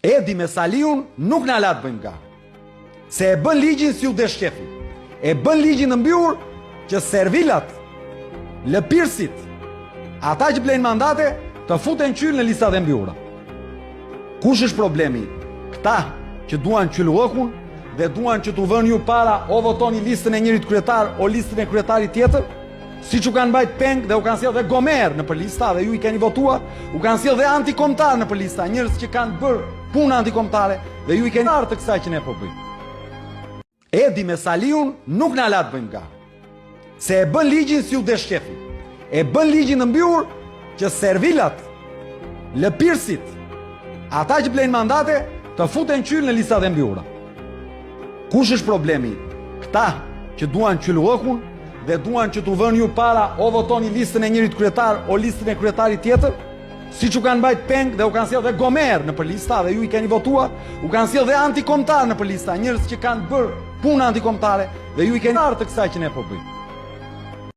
Edi me Saliun nuk na la të bëjmë ga. Se e bën ligjin si u dhe shkefi. E bën ligjin në mbyur që servilat, lëpirësit, ata që blejnë mandate, të futen qyll në listat e mbyura. Kush është problemi? Këta që duan qyllëvëkun dhe duan që t'u vënë ju para o votoni listën e njërit kryetar o listën e kryetarit tjetër, si që kanë bajt peng dhe u kanë sjellë dhe gomer në për lista dhe ju i keni votuar, u kanë sjellë dhe antikomtar në për lista, njërës që kanë bërë punë antikomtare dhe ju i keni arë të kësaj që ne po bëjmë. Edi me Saliun nuk na la të bëjmë ga. Se e bën ligjin si u dhe shkefi. E bën ligjin në mbyur që servilat, lëpirësit, ata që blejnë mandate, të futen qyll në listat e mbyura. Kush është problemi? Këta që duan qyllëvëkun dhe duan që t'u vënë ju para o votoni listën e njërit kryetar o listën e kryetarit tjetër, si që kanë bajt peng dhe u kanë sjellë dhe gomer në për lista dhe ju i keni votuar, u kanë sjellë dhe antikomtar në për lista, njërës që kanë bërë punë antikomtare dhe ju i keni arë të kësaj që ne po bëjmë.